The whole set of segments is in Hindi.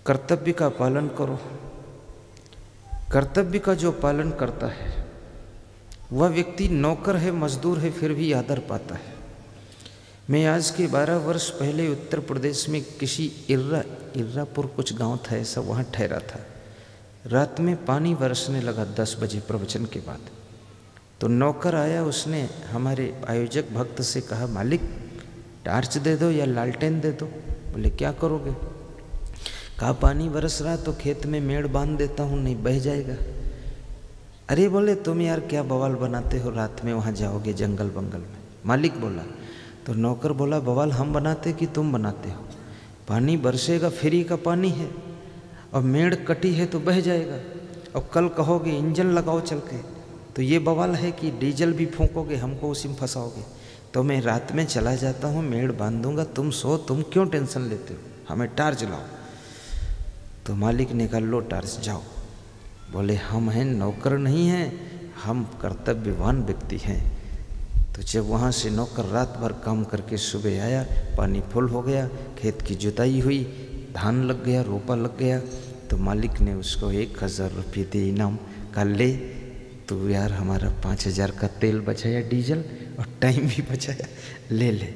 कर्तव्य का पालन करो। कर्तव्य का जो पालन करता है वह व्यक्ति नौकर है, मजदूर है, फिर भी आदर पाता है। मैं आज के 12 वर्ष पहले उत्तर प्रदेश में किसी इर्रापुर कुछ गांव था ऐसा, वहाँ ठहरा था। रात में पानी बरसने लगा 10 बजे प्रवचन के बाद। तो नौकर आया, उसने हमारे आयोजक भक्त से कहा, मालिक टार्च दे दो या लालटेन दे दो। बोले क्या करोगे? कहा पानी बरस रहा तो खेत में मेड़ बांध देता हूँ, नहीं बह जाएगा। अरे बोले तुम यार क्या बवाल बनाते हो, रात में वहाँ जाओगे जंगल बंगल में? मालिक बोला। तो नौकर बोला बवाल हम बनाते कि तुम बनाते हो? पानी बरसेगा, फ्री का पानी है, और मेड़ कटी है तो बह जाएगा। और कल कहोगे इंजन लगाओ चल के, तो ये बवाल है कि डीजल भी फूंकोगे, हमको उसी में फंसाओगे। तो मैं रात में चला जाता हूँ, मेड़ बांध दूंगा, तुम सो, तुम क्यों टेंशन लेते हो, हमें टार्च लाओ। तो मालिक ने कहा लो टार्च जाओ। बोले हम हैं नौकर नहीं हैं, हम कर्तव्यवान व्यक्ति हैं। तो जब वहाँ से नौकर रात भर काम करके सुबह आया, पानी फुल हो गया, खेत की जुताई हुई, धान लग गया, रोपा लग गया। तो मालिक ने उसको 1000 रुपये दिए इनाम। कहा ले तो यार हमारा 5000 का तेल बचाया, डीजल, और टाइम भी बचाया, ले ले।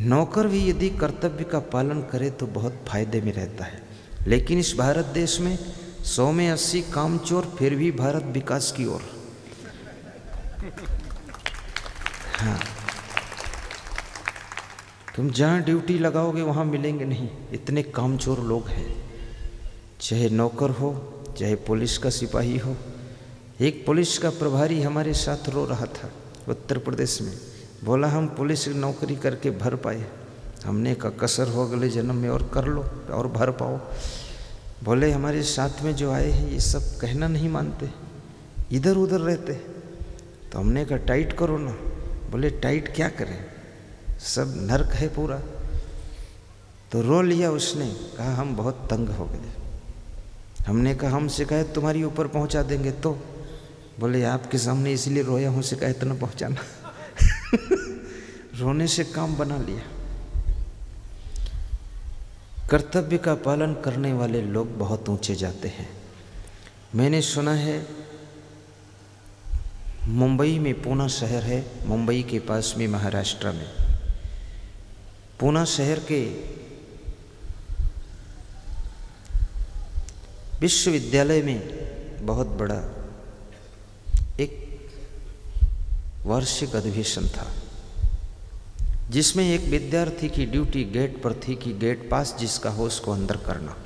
नौकर भी यदि कर्तव्य का पालन करे तो बहुत फायदे में रहता है। लेकिन इस भारत देश में 100 में 80 कामचोर, फिर भी भारत विकास की ओर। हाँ, तुम जहाँ ड्यूटी लगाओगे वहाँ मिलेंगे नहीं, इतने कामचोर लोग हैं। चाहे नौकर हो, चाहे पुलिस का सिपाही हो। एक पुलिस का प्रभारी हमारे साथ रो रहा था उत्तर प्रदेश में। बोला हम पुलिस की नौकरी करके भर पाए। हमने कहा कसर हो अगले जन्म में और कर लो और भर पाओ। बोले हमारे साथ में जो आए हैं ये सब कहना नहीं मानते, इधर उधर रहते। तो हमने कहा टाइट करो ना। बोले टाइट क्या करें, सब नर्क है पूरा। तो रो लिया उसने, कहा हम बहुत तंग हो गए। हमने कहा हम शिकायत तुम्हारी ऊपर पहुंचा देंगे। तो बोले आपके सामने इसलिए रोया हूँ, शिकायत न पहुंचाना। रोने से काम बना लिया। कर्तव्य का पालन करने वाले लोग बहुत ऊंचे जाते हैं। मैंने सुना है मुंबई में, पूना शहर है, मुंबई के पास में महाराष्ट्र में, पूना शहर के विश्वविद्यालय में बहुत बड़ा एक वार्षिक अधिवेशन था, जिसमें एक विद्यार्थी की ड्यूटी गेट पर थी कि गेट पास जिसका हो उसको अंदर करना।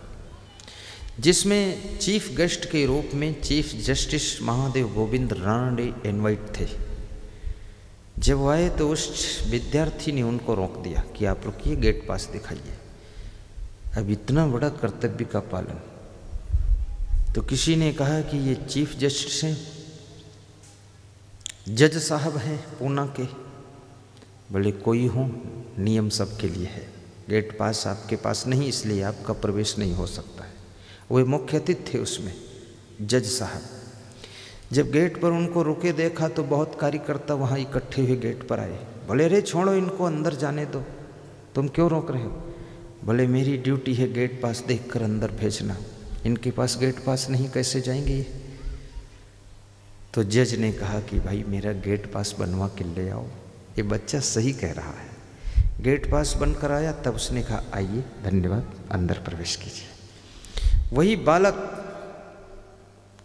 जिसमें चीफ गेस्ट के रूप में chief justice Mahadev Govind Ranade invite थे। जब वो आए तो उस विद्यार्थी ने उनको रोक दिया कि आप रुकिए, गेट पास दिखाइए। अब इतना बड़ा कर्तव्य का पालन। तो किसी ने कहा कि ये चीफ जस्टिस हैं, जज साहब हैं पूना के। बोले कोई हो, नियम सबके लिए है, गेट पास आपके पास नहीं, इसलिए आपका प्रवेश नहीं हो सकता है। वे मुख्य अतिथि थे उसमें, जज साहब। जब गेट पर उनको रुके देखा तो बहुत कार्यकर्ता वहाँ इकट्ठे हुए गेट पर आए। बोले अरे छोड़ो इनको, अंदर जाने दो, तुम क्यों रोक रहे हो? बोले मेरी ड्यूटी है गेट पास देखकर अंदर भेजना, इनके पास गेट पास नहीं, कैसे जाएंगे ये? तो जज ने कहा कि भाई मेरा गेट पास बनवा के ले आओ, ये बच्चा सही कह रहा है। गेट पास बनकर आया, तब उसने कहा आइए धन्यवाद, अंदर प्रवेश कीजिए। वही बालक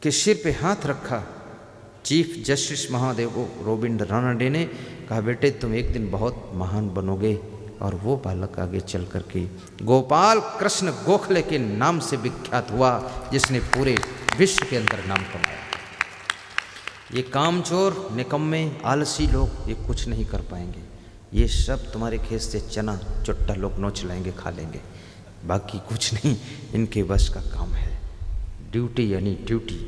के सिर पे हाथ रखा चीफ जस्टिस महादेव गोविंद रानडे ने, कहा बेटे तुम एक दिन बहुत महान बनोगे। और वो बालक आगे चल करके गोपाल कृष्ण गोखले के नाम से विख्यात हुआ, जिसने पूरे विश्व के अंदर नाम कमाया। ये कामचोर, निकम्मे, आलसी लोग ये कुछ नहीं कर पाएंगे। ये सब तुम्हारे खेत से चना चुट्टा लोग नोच लाएंगे, खा लेंगे, बाकी कुछ नहीं इनके बस का काम है। ड्यूटी यानी ड्यूटी,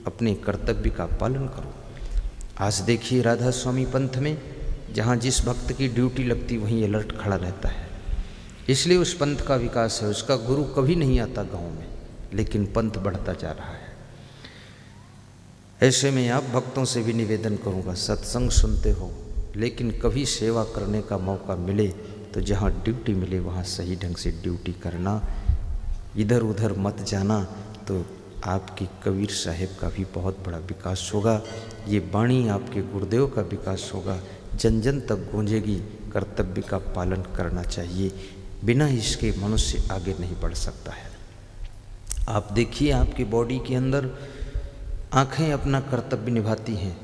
अपने कर्तव्य का पालन करो। आज देखिए राधा स्वामी पंथ में जहाँ जिस भक्त की ड्यूटी लगती वहीं अलर्ट खड़ा रहता है। इसलिए उस पंथ का विकास है। उसका गुरु कभी नहीं आता गांव में, लेकिन पंथ बढ़ता जा रहा है। ऐसे में आप भक्तों से भी निवेदन करूँगा, सत्संग सुनते हो लेकिन कभी सेवा करने का मौका मिले तो जहाँ ड्यूटी मिले वहाँ सही ढंग से ड्यूटी करना। इधर उधर मत जाना, तो आपकी कबीर साहब का भी बहुत बड़ा विकास होगा। ये वाणी आपके गुरुदेव का विकास होगा, जन जन तक गूंजेगी। कर्तव्य का पालन करना चाहिए, बिना इसके मनुष्य आगे नहीं बढ़ सकता है। आप देखिए, आपकी बॉडी के अंदर आँखें अपना कर्तव्य निभाती हैं,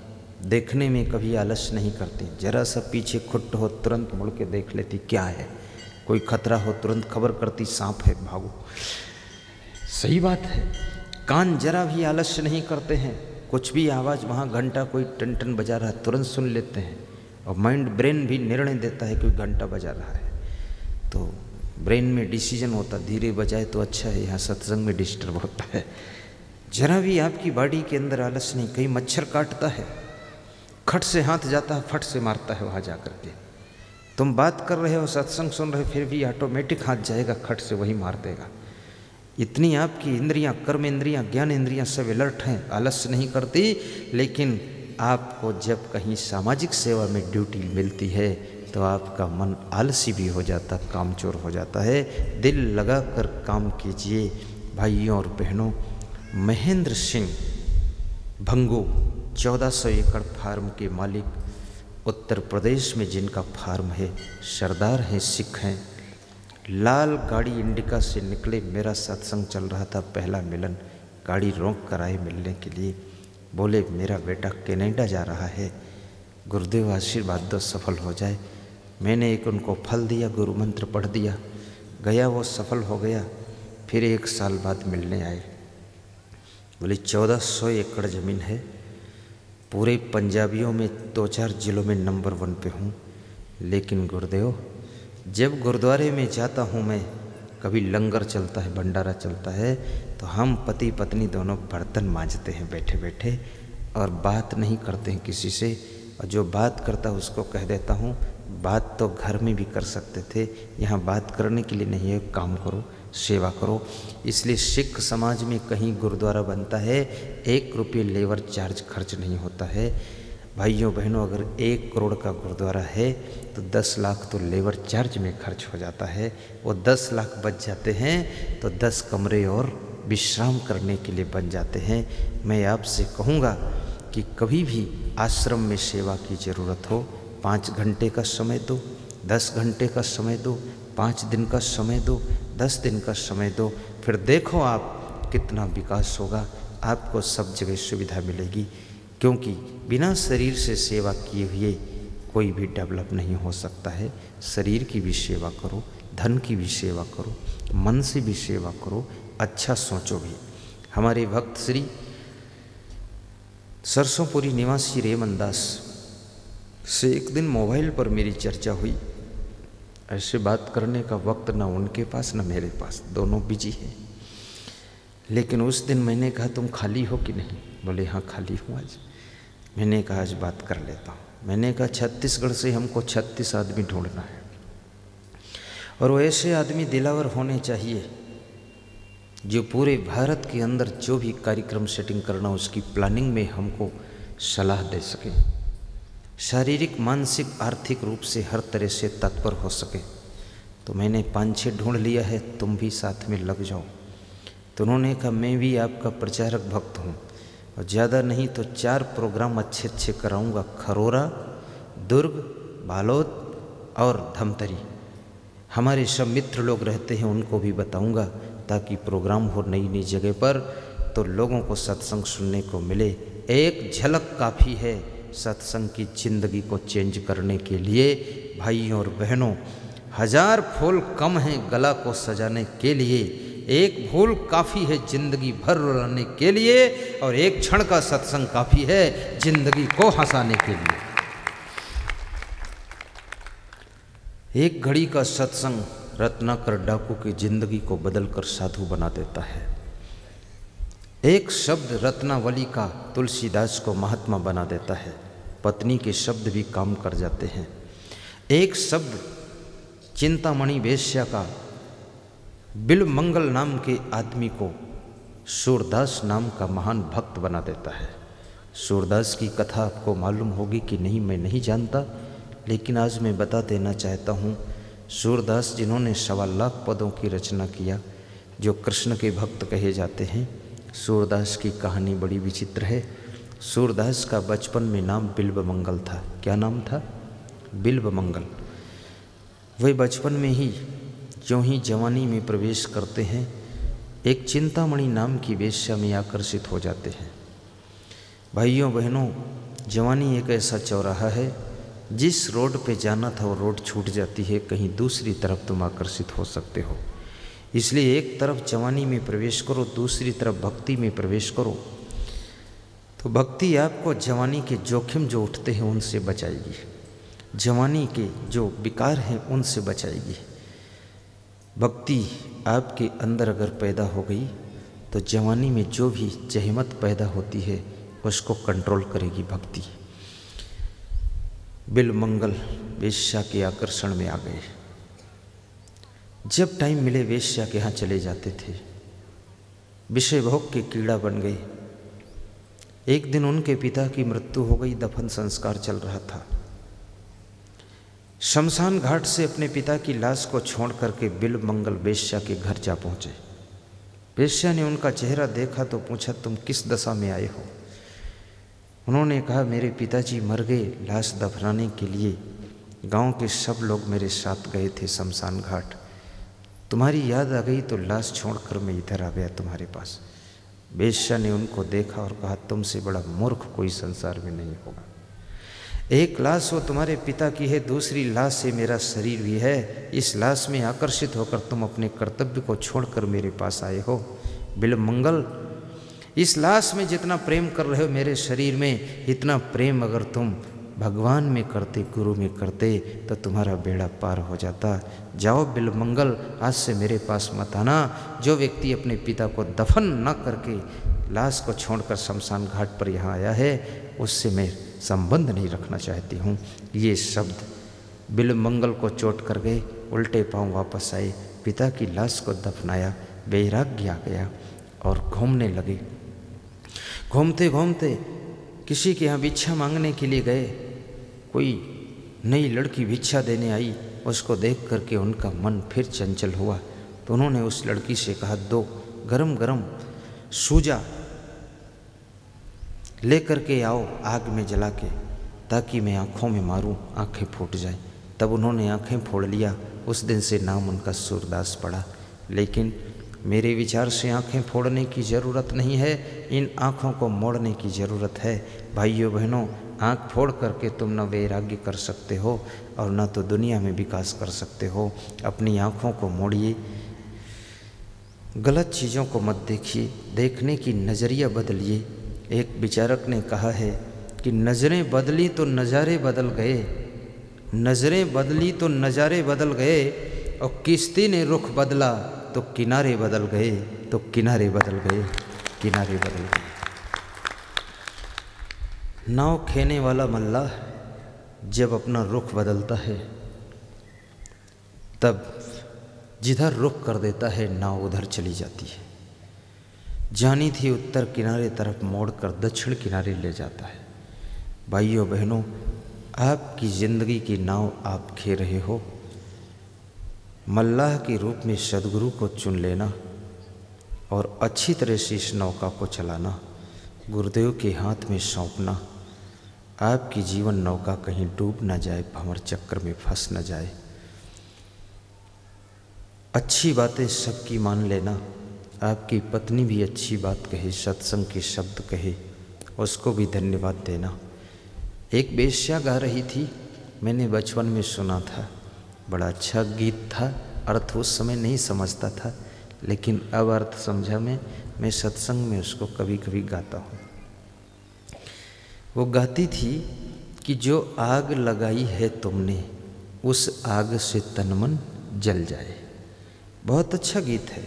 देखने में कभी आलस्य नहीं करती। जरा सा पीछे खुट्ट हो तुरंत मुड़ के देख लेती क्या है, कोई खतरा हो तुरंत खबर करती सांप है भागो। सही बात है। कान जरा भी आलस्य नहीं करते हैं, कुछ भी आवाज़, वहाँ घंटा कोई टन टन बजा रहा है तुरंत सुन लेते हैं। और माइंड ब्रेन भी निर्णय देता है कि घंटा बजा रहा है, तो ब्रेन में डिसीजन होता धीरे बजाए तो अच्छा है, यहाँ सत्संग में डिस्टर्ब होता है। जरा भी आपकी बॉडी के अंदर आलस नहीं। कहीं मच्छर काटता है, खट से हाथ जाता है, फट से मारता है वहाँ जा कर के। तुम बात कर रहे हो, सत्संग सुन रहे हो, फिर भी ऑटोमेटिक हाथ जाएगा, खट से वही मार देगा। इतनी आपकी इंद्रियां, कर्म इंद्रियां, ज्ञान इंद्रियां सब अलर्ट हैं, आलस्य नहीं करती। लेकिन आपको जब कहीं सामाजिक सेवा में ड्यूटी मिलती है तो आपका मन आलसी भी हो जाता, कामचोर हो जाता है। दिल लगा कर काम कीजिए भाइयों और बहनों। महेंद्र सिंह भंगू 1400 एकड़ फार्म के मालिक, उत्तर प्रदेश में जिनका फार्म है, सरदार हैं, सिख हैं। लाल गाड़ी इंडिका से निकले, मेरा सत्संग चल रहा था, पहला मिलन, गाड़ी रोक कर आए मिलने के लिए। बोले मेरा बेटा कनाडा जा रहा है, गुरुदेव आशीर्वाद दो सफल हो जाए। मैंने एक उनको फल दिया, गुरु मंत्र पढ़ दिया, गया वो सफल हो गया। फिर 1 साल बाद मिलने आए, बोले 1400 एकड़ ज़मीन है, पूरे पंजाबियों में 2-4 जिलों में नंबर 1 पे हूँ। लेकिन गुरुदेव जब गुरुद्वारे में जाता हूँ मैं, कभी लंगर चलता है, भंडारा चलता है, तो हम पति पत्नी दोनों बर्तन मांजते हैं बैठे बैठे, और बात नहीं करते हैं किसी से। और जो बात करता है उसको कह देता हूँ, बात तो घर में भी कर सकते थे, यहाँ बात करने के लिए नहीं है, काम करो, सेवा करो। इसलिए सिख समाज में कहीं गुरुद्वारा बनता है, 1 रुपये लेबर चार्ज खर्च नहीं होता है। भाइयों बहनों, अगर 1 करोड़ का गुरुद्वारा है तो 10 लाख तो लेबर चार्ज में खर्च हो जाता है। वो 10 लाख बच जाते हैं तो 10 कमरे और विश्राम करने के लिए बन जाते हैं। मैं आपसे कहूँगा कि कभी भी आश्रम में सेवा की ज़रूरत हो, 5 घंटे का समय दो, 10 घंटे का समय दो, 5 दिन का समय दो, 10 दिन का समय दो, फिर देखो आप कितना विकास होगा। आपको सब जगह सुविधा मिलेगी, क्योंकि बिना शरीर से सेवा किए हुए कोई भी डेवलप नहीं हो सकता है। शरीर की भी सेवा करो, धन की भी सेवा करो, मन से भी सेवा करो, अच्छा सोचो भी। हमारे भक्त श्री सरसोंपुरी निवासी रेमन दास से एक दिन मोबाइल पर मेरी चर्चा हुई। ऐसे बात करने का वक्त ना उनके पास ना मेरे पास, दोनों बिजी हैं। लेकिन उस दिन मैंने कहा तुम खाली हो कि नहीं? बोले हाँ खाली हूँ आज। मैंने कहा आज बात कर लेता हूँ। मैंने कहा छत्तीसगढ़ से हमको 36 आदमी ढूंढना है, और वो ऐसे आदमी दिलावर होने चाहिए जो पूरे भारत के अंदर जो भी कार्यक्रम सेटिंग करना उसकी प्लानिंग में हमको सलाह दे सके, शारीरिक मानसिक आर्थिक रूप से हर तरह से तत्पर हो सके। तो मैंने 5-6 ढूंढ लिया है, तुम भी साथ में लग जाओ। तो उन्होंने कहा मैं भी आपका प्रचारक भक्त हूँ, और ज़्यादा नहीं तो 4 प्रोग्राम अच्छे अच्छे कराऊँगा, खरोरा, दुर्ग, बालोद और धमतरी। हमारे सब मित्र लोग रहते हैं, उनको भी बताऊँगा, ताकि प्रोग्राम हो नई नई जगह पर, तो लोगों को सत्संग सुनने को मिले। एक झलक काफ़ी है सत्संग की ज़िंदगी को चेंज करने के लिए। भाइयों और बहनों, 1000 फूल कम हैं गला को सजाने के लिए, एक फूल काफ़ी है जिंदगी भर रुलाने के लिए, और एक क्षण का सत्संग काफ़ी है जिंदगी को हंसाने के लिए। एक घड़ी का सत्संग रत्नाकर डाकू की जिंदगी को बदलकर साधु बना देता है। एक शब्द रत्नावली का तुलसीदास को महात्मा बना देता है। पत्नी के शब्द भी काम कर जाते हैं। एक शब्द चिंतामणि वेश्या का बिल मंगल नाम के आदमी को सूरदास नाम का महान भक्त बना देता है। सूरदास की कथा आपको मालूम होगी कि नहीं मैं नहीं जानता, लेकिन आज मैं बता देना चाहता हूँ। सूरदास जिन्होंने 1.25 लाख पदों की रचना किया, जो कृष्ण के भक्त कहे जाते हैं। सूरदास की कहानी बड़ी विचित्र है। सूरदास का बचपन में नाम बिल्वमंगल था। क्या नाम था? बिल्वमंगल। वे बचपन में ही जो ही जवानी में प्रवेश करते हैं, एक चिंतामणि नाम की वेश्या में आकर्षित हो जाते हैं। भाइयों बहनों, जवानी एक ऐसा चौराहा है, जिस रोड पे जाना था वो रोड छूट जाती है, कहीं दूसरी तरफ तुम आकर्षित हो सकते हो। इसलिए एक तरफ जवानी में प्रवेश करो, दूसरी तरफ भक्ति में प्रवेश करो, तो भक्ति आपको जवानी के जोखिम जो उठते हैं उनसे बचाएगी, जवानी के जो विकार हैं उनसे बचाएगी। भक्ति आपके अंदर अगर पैदा हो गई तो जवानी में जो भी जहमत पैदा होती है उसको कंट्रोल करेगी भक्ति। बिल्वमंगल वेश्या के आकर्षण में आ गए। जब टाइम मिले वेश्या के यहाँ चले जाते थे, विषय भोग के कीड़ा बन गए। एक दिन उनके पिता की मृत्यु हो गई, दफन संस्कार चल रहा था। शमशान घाट से अपने पिता की लाश को छोड़ करके बिल्वमंगल वेश्या के घर जा पहुँचे। वेश्या ने उनका चेहरा देखा तो पूछा, तुम किस दशा में आए हो? उन्होंने कहा, मेरे पिताजी मर गए, लाश दफनाने के लिए गांव के सब लोग मेरे साथ गए थे शमशान घाट। तुम्हारी याद आ गई तो लाश छोड़कर मैं इधर आ गया तुम्हारे पास। वेश्या ने उनको देखा और कहा, तुमसे बड़ा मूर्ख कोई संसार में नहीं होगा। एक लाश वो तुम्हारे पिता की है, दूसरी लाश से मेरा शरीर भी है। इस लाश में आकर्षित होकर तुम अपने कर्तव्य को छोड़कर मेरे पास आए हो। बिल्वमंगल, इस लाश में जितना प्रेम कर रहे हो मेरे शरीर में, इतना प्रेम अगर तुम भगवान में करते, गुरु में करते, तो तुम्हारा बेड़ा पार हो जाता। जाओ बिल्वमंगल, आज से मेरे पास मत आना। जो व्यक्ति अपने पिता को दफन न करके लाश को छोड़कर शमशान घाट पर यहाँ आया है, उससे मैं संबंध नहीं रखना चाहती हूँ। ये शब्द बिल्वमंगल को चोट कर गए। उल्टे पांव वापस आए, पिता की लाश को दफनाया, वैराग्य आ गया और घूमने लगे। घूमते घूमते किसी के यहाँ भिक्षा मांगने के लिए गए। कोई नई लड़की भिक्षा देने आई, उसको देख करके उनका मन फिर चंचल हुआ, तो उन्होंने उस लड़की से कहा, दो गरम गरम सूजा ले करके आओ आग में जला के, ताकि मैं आँखों में मारूं, आँखें फूट जाए। तब उन्होंने आँखें फोड़ लिया। उस दिन से नाम उनका सूरदास पड़ा। लेकिन मेरे विचार से आँखें फोड़ने की ज़रूरत नहीं है, इन आँखों को मोड़ने की ज़रूरत है। भाइयों बहनों, आँख फोड़ करके तुम न वैराग्य कर सकते हो और न तो दुनिया में विकास कर सकते हो। अपनी आँखों को मोड़िए, गलत चीज़ों को मत देखिए, देखने की नज़रिया बदलिए। एक विचारक ने कहा है कि नज़रें बदली तो नज़ारे बदल गए, नज़रें बदली तो नज़ारे बदल गए, और किश्ती ने रुख बदला तो किनारे बदल गए, तो किनारे बदल गए, किनारे बदल गए। नाव खेने वाला मल्लाह जब अपना रुख बदलता है, तब जिधर रुख कर देता है नाव उधर चली जाती है। जानी थी उत्तर किनारे तरफ मोड़कर दक्षिण किनारे ले जाता है। भाइयों बहनों, आपकी ज़िंदगी की नाव आप खे रहे हो। मल्लाह के रूप में सदगुरु को चुन लेना और अच्छी तरह से इस नौका को चलाना, गुरुदेव के हाथ में सौंपना। आपकी जीवन नौका कहीं डूब ना जाए, भंवर चक्कर में फंस न जाए। अच्छी बातें सबकी मान लेना। आपकी पत्नी भी अच्छी बात कहे, सत्संग के शब्द कहे, उसको भी धन्यवाद देना। एक वेश्या गा रही थी, मैंने बचपन में सुना था, बड़ा अच्छा गीत था। अर्थ उस समय नहीं समझता था, लेकिन अब अर्थ समझा मैं सत्संग में उसको कभी कभी गाता हूँ। वो गाती थी कि जो आग लगाई है तुमने, उस आग से तन मन जल जाए। बहुत अच्छा गीत है।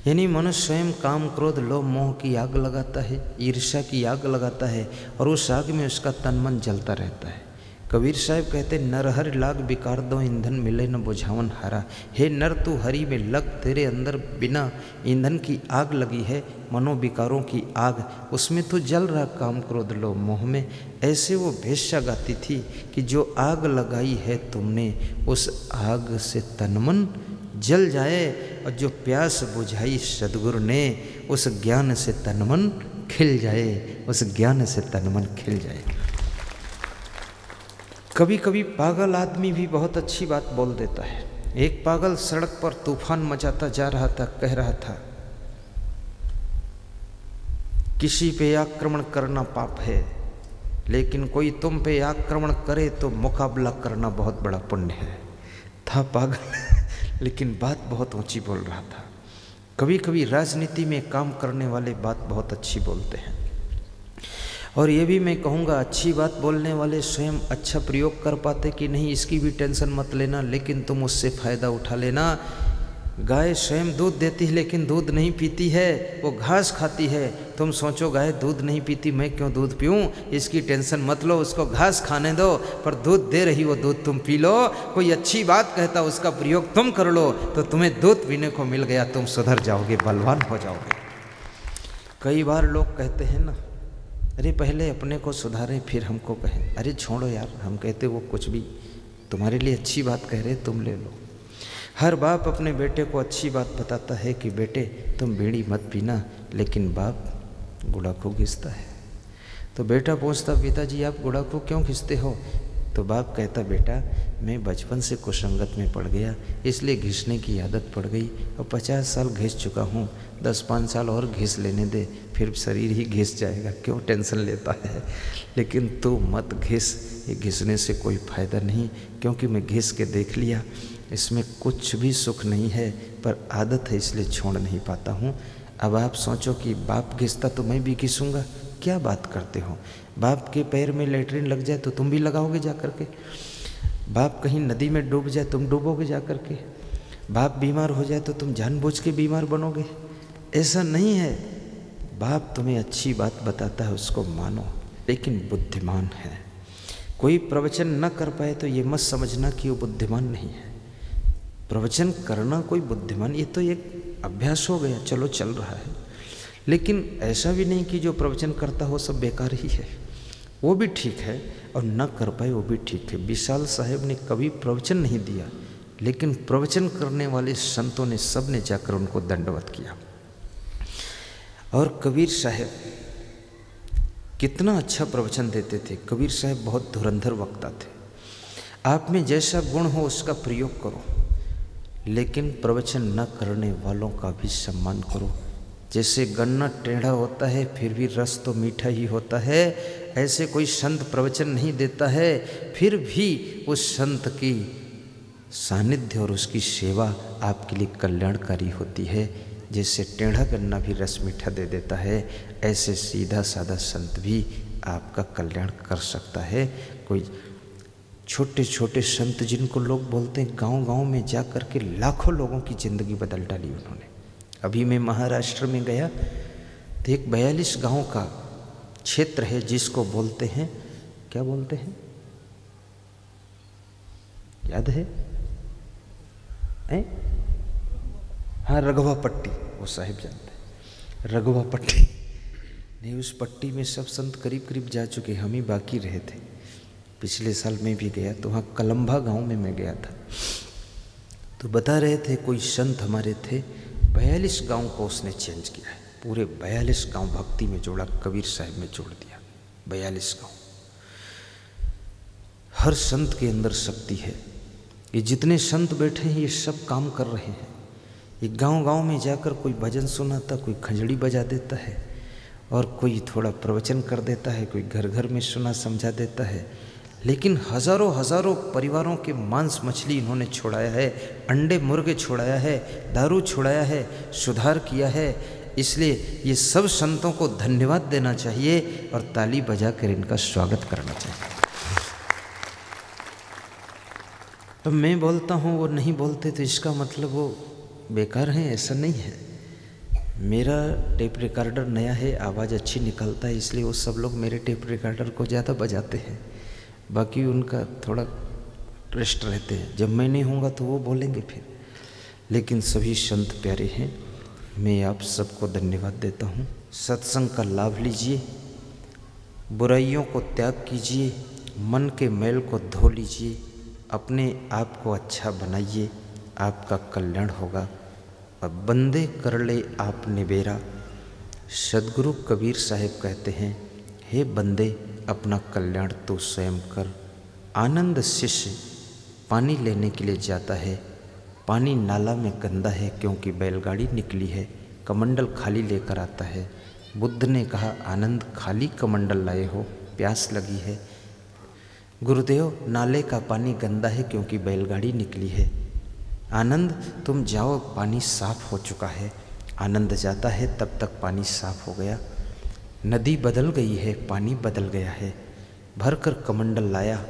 यानी मनुष्य स्वयं काम क्रोध लोभ मोह की आग लगाता है, ईर्ष्या की आग लगाता है, और उस आग में उसका तन मन जलता रहता है। कबीर साहब कहते, नर हर लाग बिकार दो ईंधन मिले न बुझावन हारा। हे नर तू हरि में लग, तेरे अंदर बिना ईंधन की आग लगी है, मनोविकारों की आग, उसमें तो जल रहा काम क्रोध लोभ मोह में। ऐसे वो वेश्या गाती थी कि जो आग लगाई है तुमने, उस आग से तन मन जल जाए, और जो प्यास बुझाई सद्गुरु ने, उस ज्ञान से तन मन खिल जाए, उस ज्ञान से तन मन खिल जाए। कभी कभी पागल आदमी भी बहुत अच्छी बात बोल देता है। एक पागल सड़क पर तूफान मचाता जा रहा था, कह रहा था किसी पे आक्रमण करना पाप है, लेकिन कोई तुम पे आक्रमण करे तो मुकाबला करना बहुत बड़ा पुण्य है। था पागल लेकिन बात बहुत ऊंची बोल रहा था। कभी कभी राजनीति में काम करने वाले बात बहुत अच्छी बोलते हैं, और ये भी मैं कहूँगा अच्छी बात बोलने वाले स्वयं अच्छा प्रयोग कर पाते कि नहीं इसकी भी टेंशन मत लेना, लेकिन तुम उससे फ़ायदा उठा लेना। गाय स्वयं दूध देती है लेकिन दूध नहीं पीती है, वो घास खाती है। तुम सोचो गाय दूध नहीं पीती, मैं क्यों दूध पीऊँ, इसकी टेंशन मत लो, उसको घास खाने दो, पर दूध दे रही वो दूध तुम पी लो। कोई अच्छी बात कहता उसका प्रयोग तुम कर लो तो तुम्हें दूध पीने को मिल गया, तुम सुधर जाओगे, बलवान हो जाओगे। कई बार लोग कहते हैं ना, अरे पहले अपने को सुधारें फिर हमको कहें। अरे छोड़ो यार, हम कहते वो कुछ भी तुम्हारे लिए अच्छी बात कह रहे तुम ले लो। हर बाप अपने बेटे को अच्छी बात बताता है कि बेटे तुम बीड़ी मत पीना, लेकिन बाप गुड़ाखू घिसता है। तो बेटा पूछता पिताजी आप गुड़ाखू क्यों घिसते हो? तो बाप कहता बेटा मैं बचपन से कुसंगत में पड़ गया, इसलिए घिसने की आदत पड़ गई, और 50 साल घिस चुका हूँ, 10-5 साल और घिस लेने दे, फिर शरीर ही घिस जाएगा, क्यों टेंशन लेता है। लेकिन तू मत घिस, ये घिसने से कोई फ़ायदा नहीं, क्योंकि मैं घिस के देख लिया, इसमें कुछ भी सुख नहीं है, पर आदत है इसलिए छोड़ नहीं पाता हूँ। अब आप सोचो कि बाप घिसता तो मैं भी घिसूँगा, क्या बात करते हो? बाप के पैर में लेटरिन लग जाए तो तुम भी लगाओगे जा कर के? बाप कहीं नदी में डूब जाए तुम डूबोगे जा कर के? बाप बीमार हो जाए तो तुम जानबूझ के बीमार बनोगे? ऐसा नहीं है। बाप तुम्हें अच्छी बात बताता है उसको मानो, लेकिन बुद्धिमान है। कोई प्रवचन न कर पाए तो ये मत समझना कि वो बुद्धिमान नहीं है। प्रवचन करना कोई बुद्धिमान, ये तो एक अभ्यास हो गया, चलो चल रहा है। लेकिन ऐसा भी नहीं कि जो प्रवचन करता हो सब बेकार ही है, वो भी ठीक है, और न कर पाए वो भी ठीक है। विशाल साहेब ने कभी प्रवचन नहीं दिया, लेकिन प्रवचन करने वाले संतों ने सब ने जाकर उनको दंडवत किया। और कबीर साहब कितना अच्छा प्रवचन देते थे। कबीर साहब बहुत धुरंधर वक्ता थे। आप में जैसा गुण हो उसका प्रयोग करो, लेकिन प्रवचन न करने वालों का भी सम्मान करो। जैसे गन्ना टेढ़ा होता है फिर भी रस तो मीठा ही होता है, ऐसे कोई संत प्रवचन नहीं देता है फिर भी उस संत की सानिध्य और उसकी सेवा आपके लिए कल्याणकारी होती है। जैसे टेढ़ा गन्ना भी रस मीठा दे देता है, ऐसे सीधा साधा संत भी आपका कल्याण कर सकता है। कोई छोटे छोटे संत जिनको लोग बोलते हैं, गांव-गांव में जा कर के लाखों लोगों की ज़िंदगी बदल डाली उन्होंने। अभी मैं महाराष्ट्र में गया तो एक 42 गांव का क्षेत्र है जिसको बोलते हैं, क्या बोलते हैं, याद है? हाँ, रघुवा पट्टी, वो साहिब जानते हैं रघुवा पट्टी। नहीं, उस पट्टी में सब संत करीब करीब जा चुके, हम ही बाकी रहे थे। पिछले साल मैं भी गया तो वहाँ कलम्भा गांव में मैं गया था, तो बता रहे थे कोई संत हमारे थे, 42 गांव को उसने चेंज किया है, पूरे 42 गांव भक्ति में जोड़ा, कबीर साहब में जोड़ दिया। 42 गांव। हर संत के अंदर शक्ति है। ये जितने संत बैठे हैं ये सब काम कर रहे हैं। ये गांव-गांव में जाकर कोई भजन सुनाता, कोई खंजड़ी बजा देता है, और कोई थोड़ा प्रवचन कर देता है, कोई घर घर में सुना समझा देता है, लेकिन हज़ारों हज़ारों परिवारों के मांस मछली इन्होंने छोड़ाया है, अंडे मुर्गे छोड़ाया है, दारू छोड़ाया है, सुधार किया है। इसलिए ये सब संतों को धन्यवाद देना चाहिए और ताली बजाकर इनका स्वागत करना चाहिए। तो मैं बोलता हूँ वो नहीं बोलते तो इसका मतलब वो बेकार हैं, ऐसा नहीं है। मेरा टेप रिकॉर्डर नया है, आवाज़ अच्छी निकलता है, इसलिए वो सब लोग मेरे टेप रिकॉर्डर को ज़्यादा बजाते हैं, बाकी उनका थोड़ा रेस्ट रहते हैं। जब मैं नहीं होऊंगा तो वो बोलेंगे फिर। लेकिन सभी संत प्यारे हैं, मैं आप सबको धन्यवाद देता हूँ। सत्संग का लाभ लीजिए, बुराइयों को त्याग कीजिए, मन के मैल को धो लीजिए, अपने आप को अच्छा बनाइए, आपका कल्याण होगा। और बंदे कर ले आपने बेरा। सदगुरु कबीर साहब कहते हैं, हे बंदे अपना कल्याण तू स्वयं कर। आनंद शिष्य पानी लेने के लिए जाता है, पानी नाला में गंदा है क्योंकि बैलगाड़ी निकली है, कमंडल खाली लेकर आता है। बुद्ध ने कहा, आनंद खाली कमंडल लाए हो, प्यास लगी है। गुरुदेव नाले का पानी गंदा है क्योंकि बैलगाड़ी निकली है। आनंद तुम जाओ, पानी साफ हो चुका है। आनंद जाता है, तब तक पानी साफ हो गया। नदी बदल गई है, पानी बदल गया है। भर कर कमंडल लाया,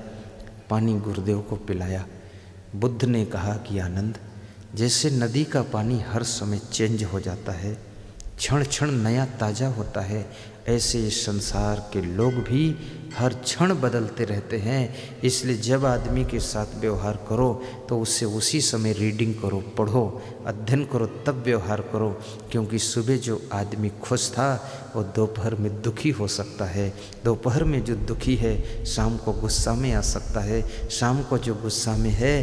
पानी गुरुदेव को पिलाया। बुद्ध ने कहा कि आनंद, जैसे नदी का पानी हर समय चेंज हो जाता है, क्षण क्षण नया ताज़ा होता है, ऐसे इस संसार के लोग भी हर क्षण बदलते रहते हैं। इसलिए जब आदमी के साथ व्यवहार करो तो उससे उसी समय रीडिंग करो, पढ़ो, अध्ययन करो, तब व्यवहार करो। क्योंकि सुबह जो आदमी खुश था वो दोपहर में दुखी हो सकता है, दोपहर में जो दुखी है शाम को गुस्सा में आ सकता है, शाम को जो गुस्सा में है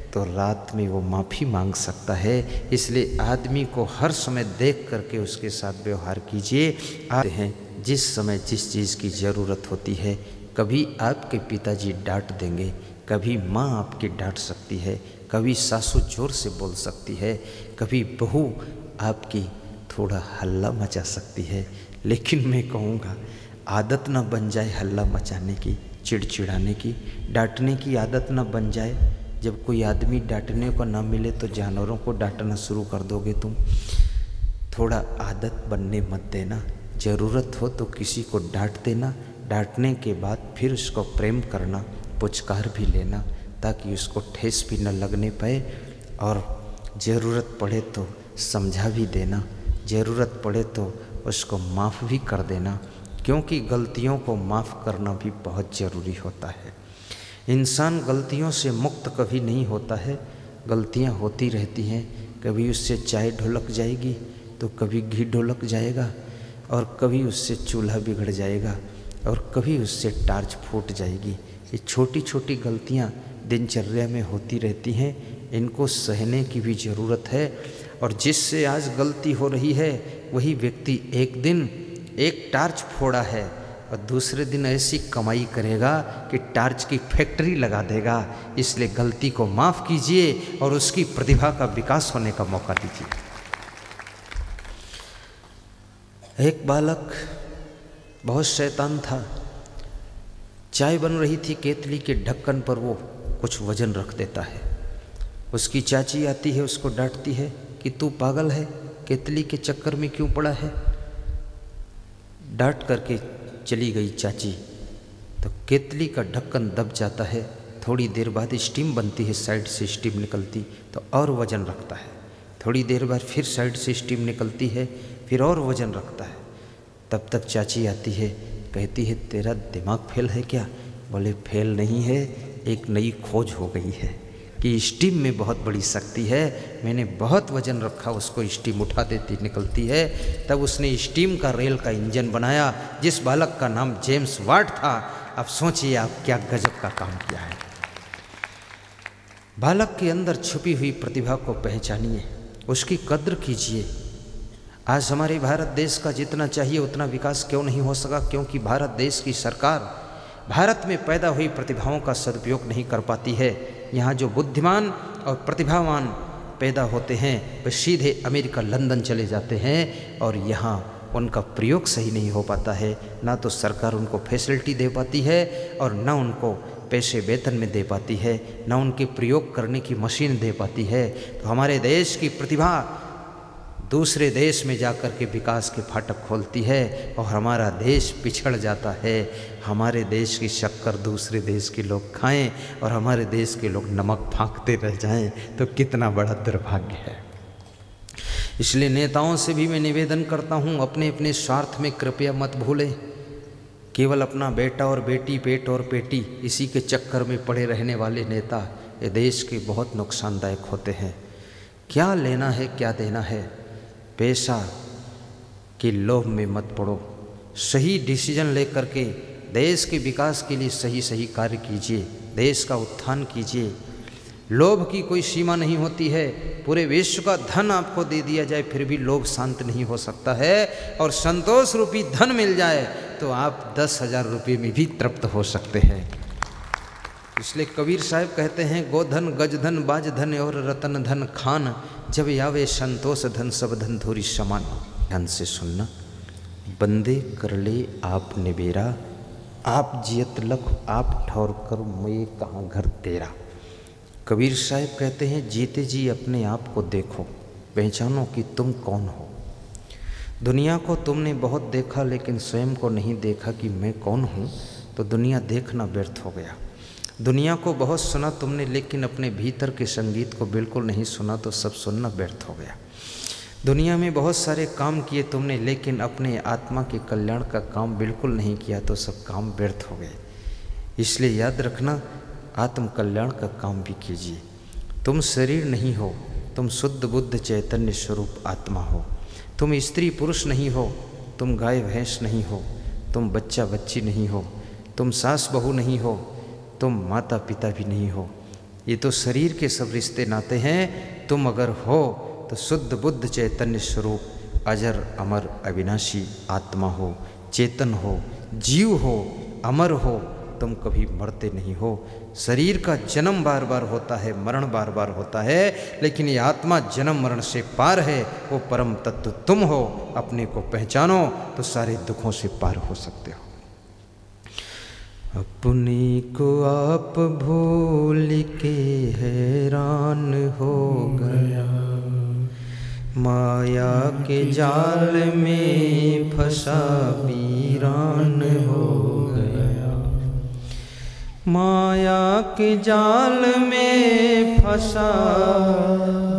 तो रात में वो माफ़ी मांग सकता है। इसलिए आदमी को हर समय देख करके उसके साथ व्यवहार कीजिए। आते हैं जिस समय जिस चीज़ की ज़रूरत होती है, कभी आपके पिताजी डांट देंगे, कभी माँ आपकी डांट सकती है, कभी सासू जोर से बोल सकती है, कभी बहू आपकी थोड़ा हल्ला मचा सकती है। लेकिन मैं कहूँगा आदत ना बन जाए हल्ला मचाने की, चिड़चिड़ाने की, डांटने की आदत ना बन जाए। जब कोई आदमी डांटने को ना मिले तो जानवरों को डांटना शुरू कर दोगे तुम। थोड़ा आदत बनने मत देना। ज़रूरत हो तो किसी को डांट देना, डांटने के बाद फिर उसको प्रेम करना, पुचकार भी लेना, ताकि उसको ठेस भी न लगने पाए। और ज़रूरत पड़े तो समझा भी देना, ज़रूरत पड़े तो उसको माफ़ भी कर देना, क्योंकि गलतियों को माफ़ करना भी बहुत ज़रूरी होता है। इंसान गलतियों से मुक्त कभी नहीं होता है, गलतियां होती रहती हैं। कभी उससे चाय ढुलक जाएगी तो कभी घी ढुलक जाएगा, और कभी उससे चूल्हा बिगड़ जाएगा, और कभी उससे टार्च फूट जाएगी। ये छोटी छोटी गलतियां दिनचर्या में होती रहती हैं, इनको सहने की भी ज़रूरत है। और जिससे आज गलती हो रही है वही व्यक्ति एक दिन एक टार्च फोड़ा है और दूसरे दिन ऐसी कमाई करेगा कि टार्च की फैक्ट्री लगा देगा। इसलिए गलती को माफ़ कीजिए और उसकी प्रतिभा का विकास होने का मौका दीजिए। एक बालक बहुत शैतान था। चाय बन रही थी, केतली के ढक्कन पर वो कुछ वजन रख देता है। उसकी चाची आती है, उसको डांटती है कि तू पागल है, केतली के चक्कर में क्यों पड़ा है। डांट करके चली गई चाची, तो केतली का ढक्कन दब जाता है। थोड़ी देर बाद स्टीम बनती है, साइड से स्टीम निकलती तो और वज़न रखता है। थोड़ी देर बाद फिर साइड से स्टीम निकलती है, फिर और वज़न रखता है। तब तक चाची आती है, कहती है तेरा दिमाग फेल है क्या। बोले फेल नहीं है, एक नई खोज हो गई है कि स्टीम में बहुत बड़ी शक्ति है। मैंने बहुत वजन रखा, उसको स्टीम उठा देती निकलती है। तब उसने स्टीम का रेल का इंजन बनाया, जिस बालक का नाम जेम्स वाट था। अब सोचिए आप क्या गजब का काम किया है। बालक के अंदर छुपी हुई प्रतिभा को पहचानिए, उसकी कद्र कीजिए। आज हमारे भारत देश का जितना चाहिए उतना विकास क्यों नहीं हो सका? क्योंकि भारत देश की सरकार भारत में पैदा हुई प्रतिभाओं का सदुपयोग नहीं कर पाती है। यहाँ जो बुद्धिमान और प्रतिभावान पैदा होते हैं वे सीधे अमेरिका, लंदन चले जाते हैं, और यहाँ उनका प्रयोग सही नहीं हो पाता है। ना तो सरकार उनको फैसिलिटी दे पाती है और ना उनको पैसे वेतन में दे पाती है, ना उनके प्रयोग करने की मशीन दे पाती है। तो हमारे देश की प्रतिभा दूसरे देश में जाकर के विकास के फाटक खोलती है और हमारा देश पिछड़ जाता है। हमारे देश की शक्कर दूसरे देश के लोग खाएं और हमारे देश के लोग नमक फाँकते रह जाएं, तो कितना बड़ा दुर्भाग्य है। इसलिए नेताओं से भी मैं निवेदन करता हूं, अपने अपने स्वार्थ में कृपया मत भूलें। केवल अपना बेटा और बेटी, पेट और पेटी, इसी के चक्कर में पड़े रहने वाले नेता ये देश के बहुत नुकसानदायक होते हैं। क्या लेना है, क्या देना है, पैसा के लोभ में मत पड़ो। सही डिसीजन लेकर के देश के विकास के लिए सही सही कार्य कीजिए, देश का उत्थान कीजिए। लोभ की कोई सीमा नहीं होती है। पूरे विश्व का धन आपको दे दिया जाए फिर भी लोभ शांत नहीं हो सकता है, और संतोष रूपी धन मिल जाए तो आप 10,000 रुपये में भी तृप्त हो सकते हैं। इसलिए कबीर साहब कहते हैं, गोधन गजधन बाजधन और रतन धन खान, जब यावे संतोष धन सब धन थोड़ी समान। ध्यान से सुनना। बंदे कर ले आप निबेरा, आप जियत लख आप ठौर कर मैं कहाँ घर तेरा। कबीर साहब कहते हैं, जीते जी अपने आप को देखो, पहचानो कि तुम कौन हो। दुनिया को तुमने बहुत देखा लेकिन स्वयं को नहीं देखा कि मैं कौन हूँ, तो दुनिया देखना व्यर्थ हो गया। दुनिया को बहुत सुना तुमने लेकिन अपने भीतर के संगीत को बिल्कुल नहीं सुना, तो सब सुनना व्यर्थ हो गया। दुनिया में बहुत सारे काम किए तुमने लेकिन अपने आत्मा के कल्याण का काम बिल्कुल नहीं किया, तो सब काम व्यर्थ हो गए। इसलिए याद रखना, आत्म कल्याण का काम भी कीजिए। तुम शरीर नहीं हो, तुम शुद्ध बुद्ध चैतन्य स्वरूप आत्मा हो। तुम स्त्री पुरुष नहीं हो, तुम गाय भैंस नहीं हो, तुम बच्चा बच्ची नहीं हो, तुम सास बहू नहीं हो, तुम माता पिता भी नहीं हो। ये तो शरीर के सब रिश्ते नाते हैं। तुम अगर हो तो शुद्ध बुद्ध चैतन्य स्वरूप अजर अमर अविनाशी आत्मा हो, चेतन हो, जीव हो, अमर हो। तुम कभी मरते नहीं हो। शरीर का जन्म बार बार होता है, मरण बार बार होता है, लेकिन ये आत्मा जन्म मरण से पार है। वो परम तत्व तुम हो। अपने को पहचानो तो सारे दुखों से पार हो सकते हो। अपने को आप भूल के हैरान हो गया, माया के जाल में फंसा वीरान हो गया। माया के जाल में फंसा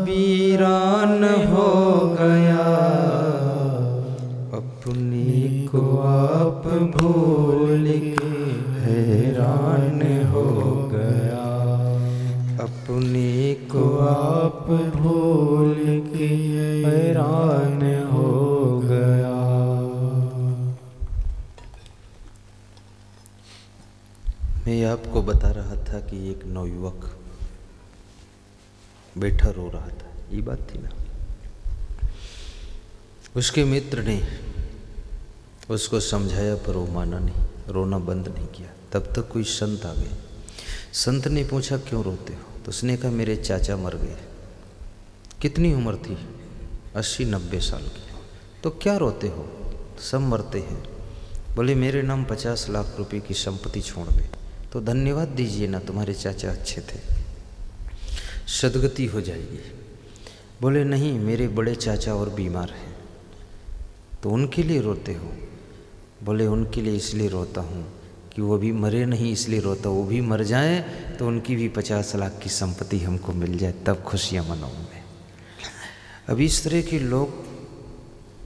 वीरान हो गया। अपने को आप भूल के हैरान हो गया। अपने को आप भूल के हैरान हो गया। मैं आपको बता रहा था कि एक नवयुवक बैठा रो रहा था, ये बात थी ना। उसके मित्र ने उसको समझाया पर वो माना नहीं, रोना बंद नहीं किया। तब तक कोई संत आ गए। संत ने पूछा, क्यों रोते हो? तो उसने कहा, मेरे चाचा मर गए। कितनी उम्र थी? 80-90 साल की। तो क्या रोते हो? सब मरते हैं। बोले, मेरे नाम 50 लाख रुपए की संपत्ति छोड़ गए। तो धन्यवाद दीजिए ना, तुम्हारे चाचा अच्छे थे, सदगति हो जाएगी। बोले, नहीं, मेरे बड़े चाचा और बीमार हैं। तो उनके लिए रोते हो? बोले, उनके लिए इसलिए रोता हूँ कि वो भी मरे नहीं, इसलिए रोता। वो भी मर जाए तो उनकी भी 50 लाख की संपत्ति हमको मिल जाए, तब खुशियाँ मनाऊँ मैं। अब इस तरह के लोग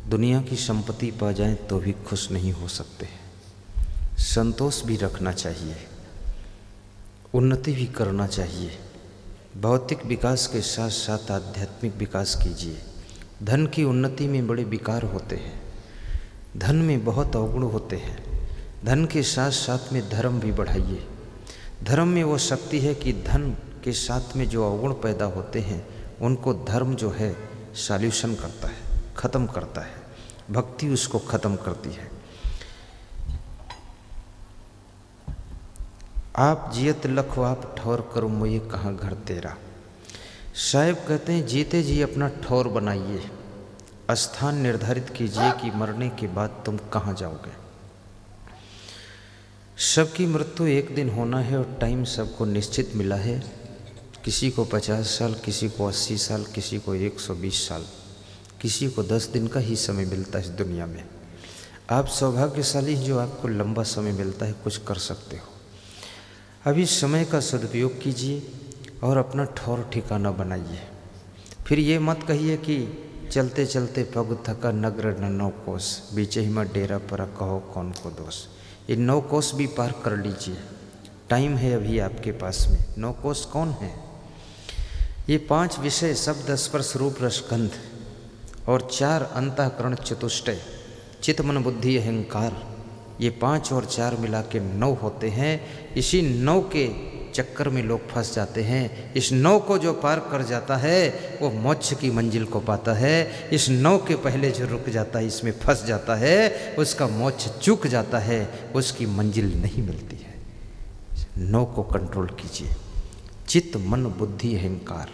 दुनिया की संपत्ति पा जाएं तो भी खुश नहीं हो सकते। संतोष भी रखना चाहिए, उन्नति भी करना चाहिए। भौतिक विकास के साथ साथ आध्यात्मिक विकास कीजिए। धन की उन्नति में बड़े विकार होते हैं, धन में बहुत अवगुण होते हैं। धन के साथ साथ में धर्म भी बढ़ाइए। धर्म में वो शक्ति है कि धन के साथ में जो अवगुण पैदा होते हैं उनको धर्म जो है सॉल्यूशन करता है, ख़त्म करता है। भक्ति उसको ख़त्म करती है। आप जियत लख आप ठौर करो मुझे कहाँ घर तेरा। साहब कहते हैं, जीते जी अपना ठौर बनाइए, स्थान निर्धारित कीजिए कि मरने के बाद तुम कहाँ जाओगे। सबकी मृत्यु एक दिन होना है और टाइम सबको निश्चित मिला है। किसी को 50 साल, किसी को 80 साल, किसी को 120 साल, किसी को 10 दिन का ही समय मिलता है इस दुनिया में। आप सौभाग्यशाली जो आपको लंबा समय मिलता है, कुछ कर सकते हो। अभी समय का सदुपयोग कीजिए और अपना ठौर ठिकाना बनाइए। फिर ये मत कहिए कि चलते चलते पग थका नगर न 9 कोस, बीच ही में डेरा पर कहो कौन को दोष। ये 9 कोस भी पार कर लीजिए, टाइम है अभी आपके पास में। 9 कोस कौन है? ये 5 विषय शब्द स्पर्श रूप रसगंध और 4 अंतःकरण चतुष्टय चित्त मन बुद्धि अहंकार, ये 5 और 4 मिला के 9 होते हैं। इसी 9 के चक्कर में लोग फंस जाते हैं। इस नौ को जो पार कर जाता है वो मोक्ष की मंजिल को पाता है। इस नौ के पहले जो रुक जाता है, इसमें फंस जाता है, उसका मोक्ष चूक जाता है, उसकी मंजिल नहीं मिलती है। नौ को कंट्रोल कीजिए, चित्त मन बुद्धि अहंकार।